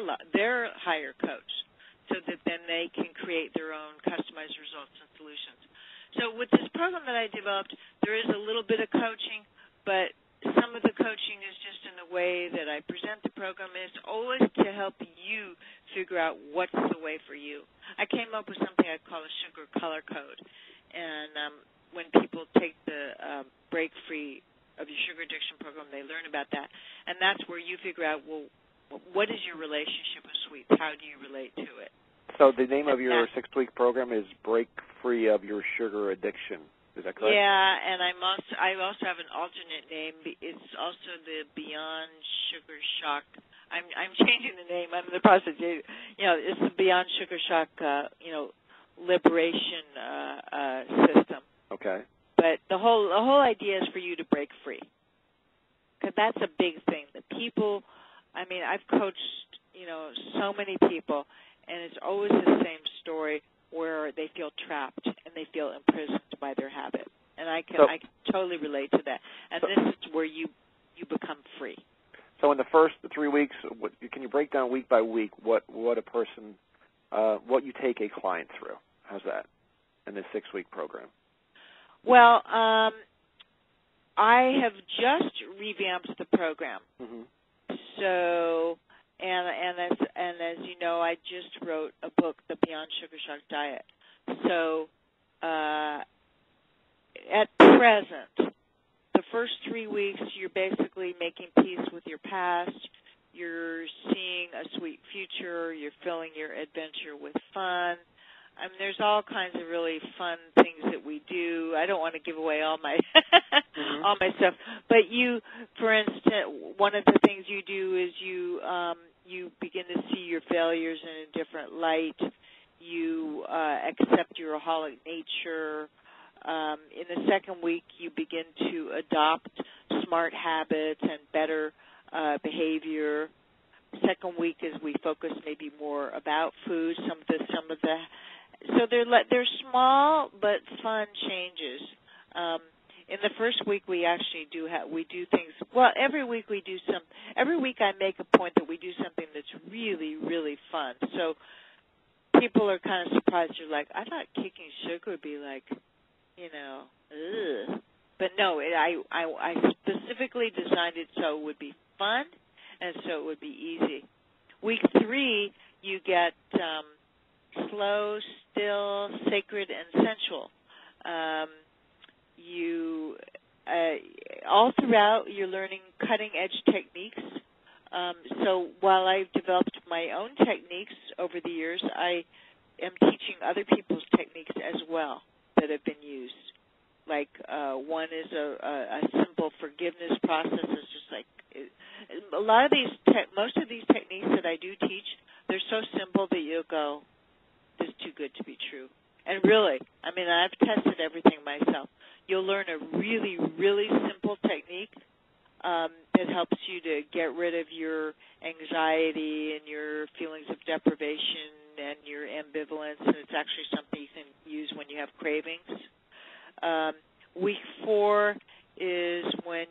higher coach so that then they can create their own customized results and solutions. So with this program that I developed, there is a little bit of coaching, but some of the coaching is just in the way that I present the program. It's always to help you figure out what's the way for you. I came up with something I call a sugar color code. And when people take the Break Free of Your Sugar Addiction program, they learn about that. And that's where you figure out, well, what is your relationship with sweets? How do you relate to it? So the name of your 6-week program is Break Free of Your Sugar Addiction. Is that correct? Yeah, and I also have an alternate name. It's also the Beyond Sugar Shock. I'm changing the name. I'm in the process. It's the Beyond Sugar Shock, liberation system. Okay. But the whole idea is for you to break free, because that's a big thing. The people, I've coached so many people, and it's always the same story where they feel trapped and they feel imprisoned by their habit. And I can totally relate to that. And this is where you become free. So in the first 3 weeks, can you break down week by week what a person, what you take a client through? How's that in this 6-week program? Well, I have just revamped the program. Mm-hmm. So, and as you know, I just wrote a book, The Beyond Sugar Shock Diet. So, at present, the first 3 weeks, you're basically making peace with your past. You're seeing a sweet future. You're filling your adventure with fun. There's all kinds of really fun things that we do. I don't want to give away all my mm-hmm. all my stuff, but you, for instance, one of the things you do is you begin to see your failures in a different light. You accept your aholic nature. In the second week, you begin to adopt smart habits and better behavior. Second week is we focus maybe more about food. Some of the so they're small but fun changes. In the first week, we actually do things. Well, every week Every week I make a point that we do something that's really, really fun. So people are kind of surprised. You're like, I thought kicking sugar would be like, ugh. But no, I specifically designed it so it would be fun and so it would be easy. Week 3, you get slow, still, sacred, and sensual. all throughout, you're learning cutting-edge techniques. So while I've developed my own techniques over the years, I am teaching other people's techniques as well that have been used. Like one is a simple forgiveness process. It's just like a lot of these, most of these techniques that I do teach, they're so simple that you'll go, "This is too good to be true." And really, I mean, I've tested everything myself. You'll learn a really, really simple technique that helps you to get rid of your anxiety and your feelings of deprivation and your ambivalence, and it's actually something you can use when you have cravings. Week 4 is when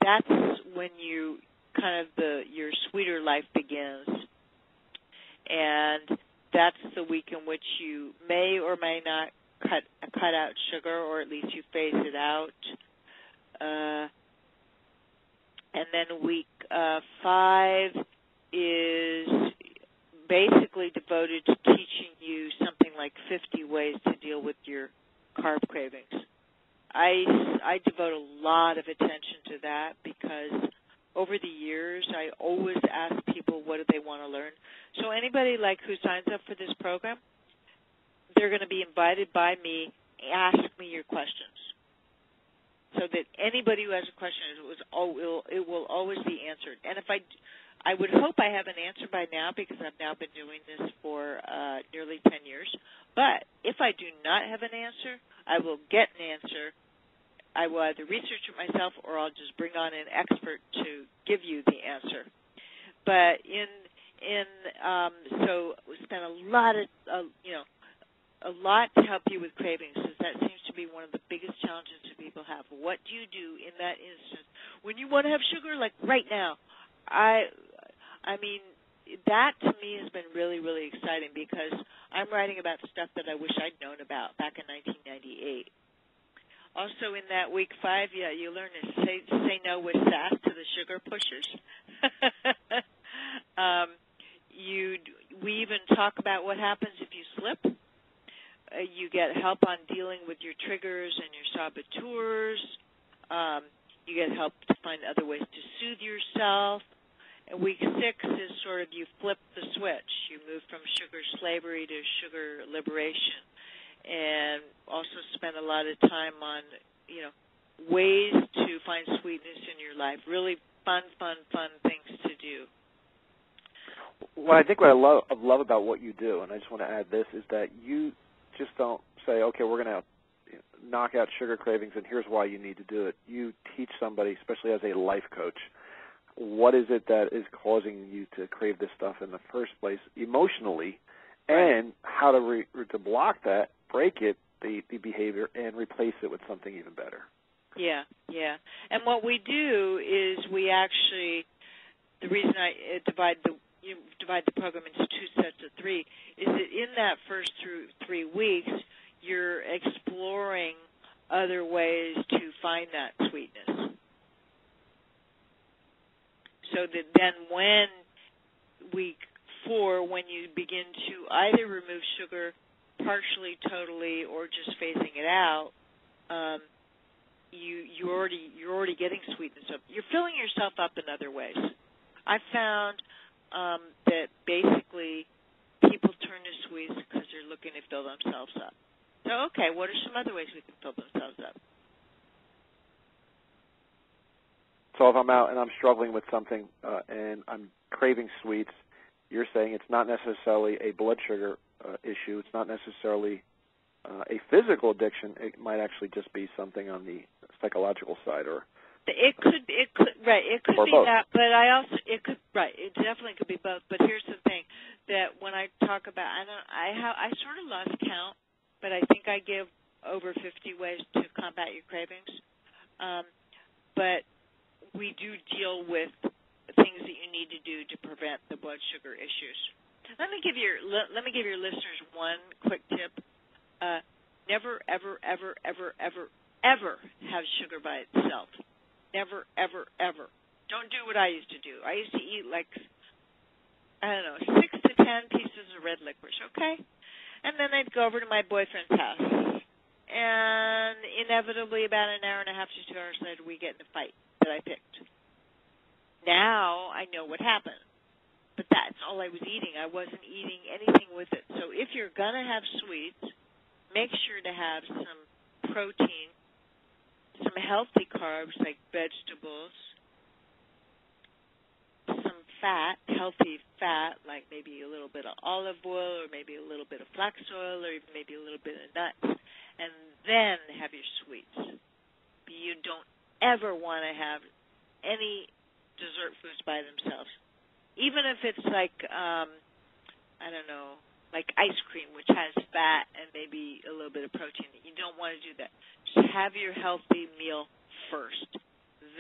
that's when you kind of your sweeter life begins, and that's the week in which you may or may not cut out sugar, or at least you phase it out. And then week 5 is basically devoted to teaching you something like 50 ways to deal with your carb cravings. I devote a lot of attention to that because over the years I always ask people what do they want to learn. So anybody who signs up for this program, they're going to be invited by me, ask me your questions. So that anybody who has a question, it will always be answered. And if I would hope I have an answer by now because I've now been doing this for nearly 10 years. But if I do not have an answer, I will get an answer. I will either research it myself or I'll just bring on an expert to give you the answer. But so we spent a lot to help you with cravings, because that seems to be one of the biggest challenges that people have. What do you do in that instance when you want to have sugar, like right now? I mean, that to me has been really, really exciting because I'm writing about stuff that I wish I'd known about back in 1998. Also in that week 5, you learn to say no with sass to the sugar pushers. We even talk about what happens if you slip. You get help on dealing with your triggers and your saboteurs. You get help to find other ways to soothe yourself. And week 6 is sort of you flip the switch. You move from sugar slavery to sugar liberation. And also spend a lot of time on, ways to find sweetness in your life. Really fun things to do. Well, I think what I love about what you do, and I just want to add this, is that you just don't say, okay, we're going to knock out sugar cravings and here's why you need to do it. You teach somebody, especially as a life coach, what is it that is causing you to crave this stuff in the first place emotionally, and how to block that, break it, the behavior, and replace it with something even better. Yeah. And what we do is we actually, the reason I divide the program into 2 sets of 3 is that in that first 3 weeks, you're exploring other ways to find that sweetness. So that then when week 4, when you begin to either remove sugar partially, totally, or just phasing it out, you're already getting sweetness up. You're filling yourself up in other ways. I found that basically people turn to sweets because they're looking to fill themselves up. So, okay, what are some other ways we can fill themselves up? So if I'm out and I'm struggling with something and I'm craving sweets, you're saying it's not necessarily a blood sugar issue. It's not necessarily a physical addiction. It might actually just be something on the psychological side, or it could be both. that. But it definitely could be both. But here's the thing: that when I talk about, I sort of lost count, but I think I give over 50 ways to combat your cravings. But we do deal with things that you need to do to prevent the blood sugar issues. Let me give your listeners one quick tip. Never, ever, ever, ever, ever, ever have sugar by itself. Never, ever, ever. Don't do what I used to do. I used to eat 6 to 10 pieces of red licorice, okay? And then I'd go over to my boyfriend's house, and inevitably about an hour and a half to 2 hours later, we get in the fight that I picked. Now I know what happened. But that's all I was eating. I wasn't eating anything with it. So if you're going to have sweets, make sure to have some protein, some healthy carbs like vegetables, some fat, healthy fat, like maybe a little bit of olive oil or maybe a little bit of flax oil or even maybe a little bit of nuts, and then have your sweets. You don't ever want to have any dessert foods by themselves. Even if it's like, I don't know, like ice cream, which has fat and maybe a little bit of protein. You don't want to do that. Just have your healthy meal first,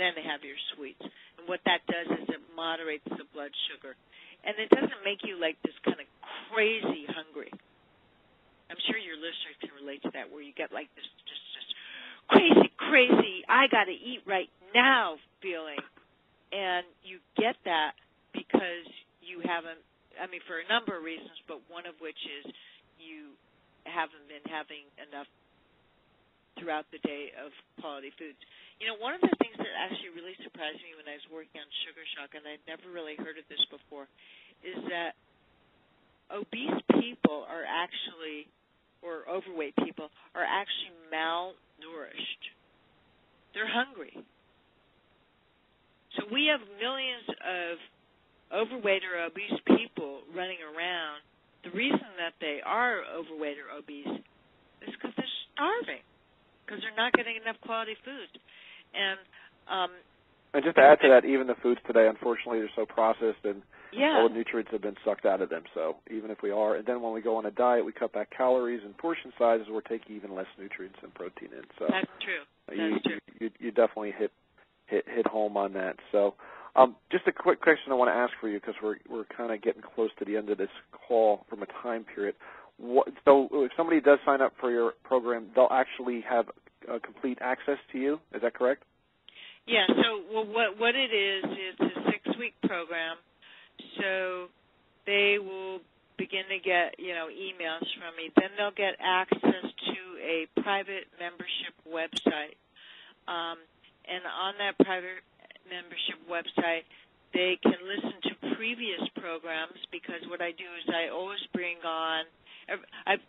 then have your sweets. And what that does is it moderates the blood sugar. And it doesn't make you like this kind of crazy hungry. I'm sure your listeners can relate to that, where you get like this just crazy, I got to eat right now feeling. And you get that because you haven't, for a number of reasons, but one of which is you haven't been having enough throughout the day of quality foods. You know, one of the things that actually really surprised me when I was working on Sugar Shock, and I'd never really heard of this before, is that obese people are actually, or overweight people, are actually malnourished. They're hungry. So we have millions of overweight or obese people running around. The reason that they are overweight or obese is because they're starving, because they're not getting enough quality food. And just to add to that, even the foods today, unfortunately, are so processed, and yeah, all the nutrients have been sucked out of them. So even if we are, and then when we go on a diet, we cut back calories and portion sizes, we're taking even less nutrients and protein in. So that's true. You definitely hit home on that. So just a quick question I want to ask for you, because we're kind of getting close to the end of this call from a time period. So if somebody does sign up for your program, they'll actually have complete access to you. Is that correct? Yeah. So what it is, it's a 6-week program. So they will begin to get emails from me. Then they'll get access to a private membership website. And on that private membership website, they can listen to previous programs, because what I do is I always bring on, I've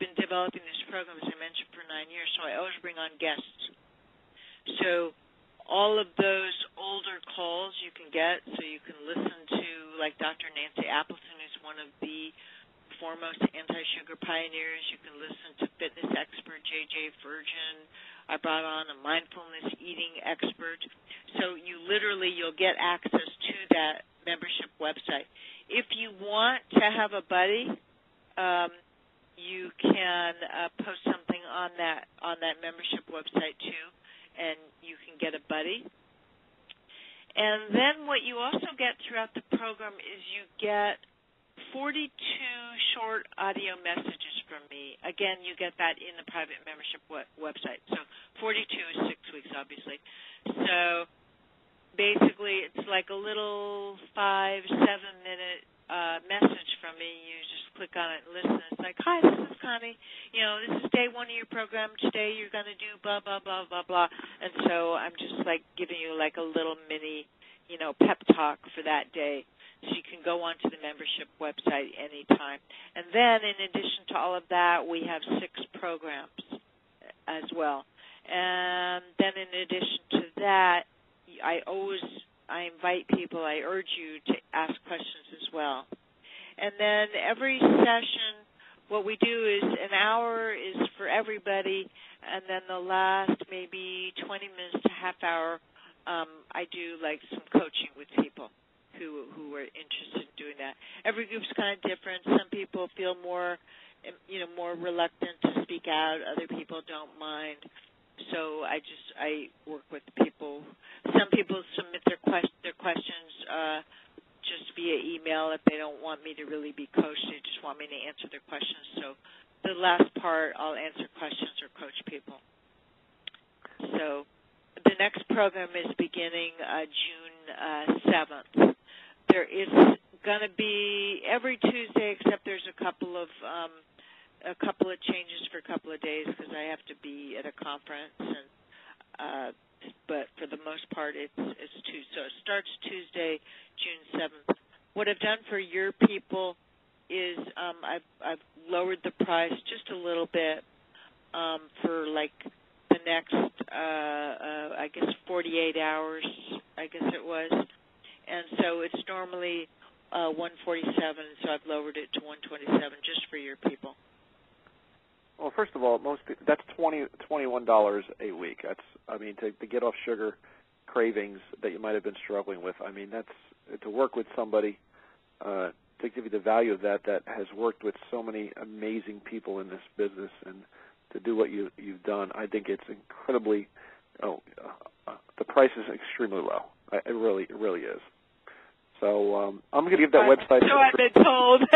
been developing this program, as I mentioned, for 9 years, so I always bring on guests. So all of those older calls you can get, so you can listen to, like Dr. Nancy Appleton, who's one of the foremost anti-sugar pioneers. You can listen to fitness expert J.J. Virgin. I brought on a mindfulness eating expert. So you'll get access to that membership website. If you want to have a buddy, you can post something on that membership website too, and you can get a buddy. And then what you also get throughout the program is you get 42 short audio messages from me. Again, you get that in the private membership website. So 42 is 6 weeks, obviously. So basically, it's like a little 5-7-minute message from me. You just click on it and listen. It's like, hi, this is Connie. This is day 1 of your program. Today you're going to do blah, blah, blah, blah, blah. And so I'm just like giving you like a little mini, pep talk for that day. So you can go onto the membership website anytime. And then in addition to all of that, we have 6 programs as well. And then in addition to that, I invite people, I urge you to ask questions as well. And then every session, what we do is an hour is for everybody, and then the last maybe 20 minutes to half hour, I do like some coaching with people who are interested in doing that. Every group's kind of different. Some people feel more reluctant to speak out. Other people don't mind. So I work with people. Some people submit their questions just via email if they don't want me to really be coached. They just want me to answer their questions. So the last part, I'll answer questions or coach people. So the next program is beginning June 7th. There is going to be every Tuesday, except there's a couple of a couple of changes for a couple of days because I have to be at a conference, and but for the most part, it's Tuesday. So it starts Tuesday, June 7th. What I've done for your people is I've lowered the price just a little bit for like the next I guess 48 hours. I guess it was, and so it's normally $147, so I've lowered it to $127 just for your people. Well, first of all, that's $21 a week. That's, I mean, to get off sugar cravings that you might have been struggling with. I mean, that's to work with somebody to give you the value of that has worked with so many amazing people in this business, and to do what you've done, I think it's incredibly. The price is extremely low. It really is. So I'm going to give that website. So I've been told.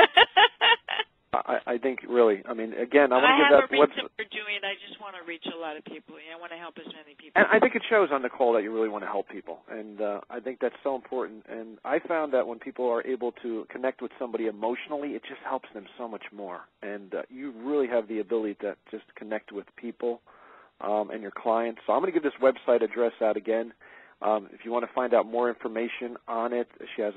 I think really. I mean, again, I want to give that website. I have a reason for doing it. I just want to reach a lot of people. I want to help as many people. And I think it shows on the call that you really want to help people, and I think that's so important. And I found that when people are able to connect with somebody emotionally, it just helps them so much more. And you really have the ability to just connect with people and your clients. So I'm going to give this website address out again. If you want to find out more information on it, she has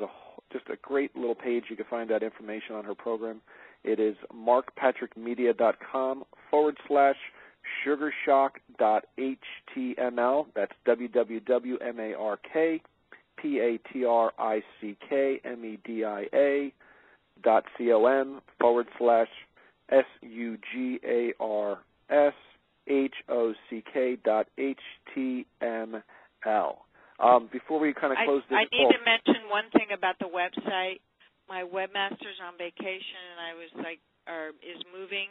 just a great little page. You can find that information on her program. It is markpatrickmedia.com/sugarshock.html. That's www.markpatrickmedia.com/sugarshock.html. Before we kind of close this I need to mention one thing about the website. My webmaster's on vacation, and is moving,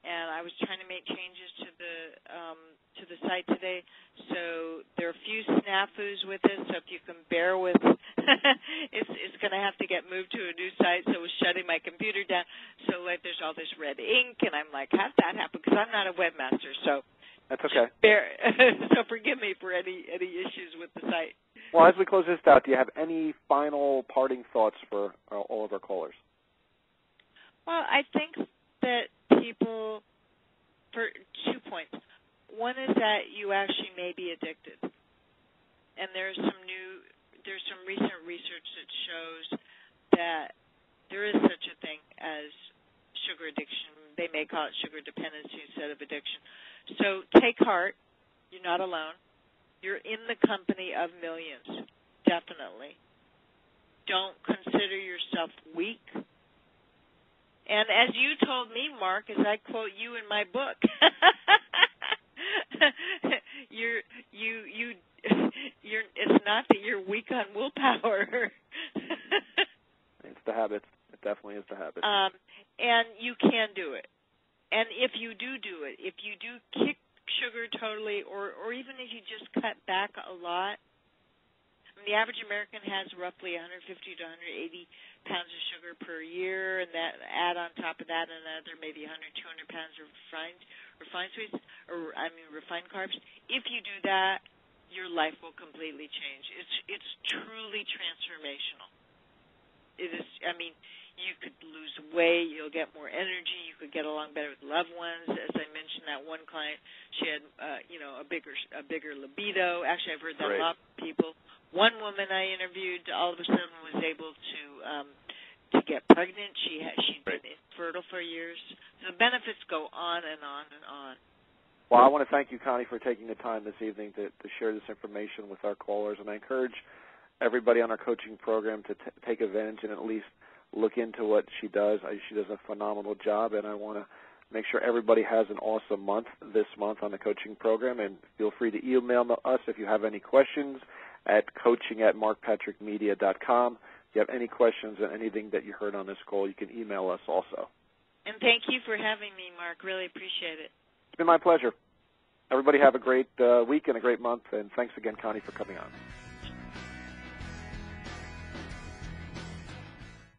and I was trying to make changes to the site today. So there are a few snafus with it. So if you can bear with, it's going to have to get moved to a new site. So it was shutting my computer down. So like there's all this red ink, and I'm like, how'd that happen? Because I'm not a webmaster, so. That's okay. So forgive me for any issues with the site. Well, as we close this out, do you have any final parting thoughts for all of our callers? Well, I think that people, for 2 points. One is that you actually may be addicted, and there's some recent research that shows that there is such a thing as sugar addiction. They may call it sugar dependency instead of addiction. So take heart. You're not alone. You're in the company of millions, definitely. Don't consider yourself weak. And as you told me, Mark, as I quote you in my book, it's not that you're weak on willpower. It's the habit. It definitely is the habit. And you can do it. And if you do it, if you do kick sugar totally, or even if you just cut back a lot, I mean, the average American has roughly 150 to 180 pounds of sugar per year, and that add on top of that another maybe 100, 200 pounds of refined sweets, refined carbs. If you do that, your life will completely change. It's truly transformational. It is. I mean, you could lose weight, you'll get more energy, you could get along better with loved ones. As I mentioned, that one client, she had, a bigger libido. Actually, I've heard that a lot from people. One woman I interviewed, all of a sudden, was able to get pregnant. She'd been infertile for years. So the benefits go on and on and on. Well, I want to thank you, Connie, for taking the time this evening to share this information with our callers, and I encourage everybody on our coaching program to take advantage and at least look into what she does. She does a phenomenal job, and I want to make sure everybody has an awesome month this month on the coaching program, and feel free to email us if you have any questions at coaching@markpatrickmedia.com. If you have any questions on anything that you heard on this call, you can email us also. And thank you for having me, Mark. Really appreciate it. It's been my pleasure. Everybody have a great week and a great month, and thanks again, Connie, for coming on.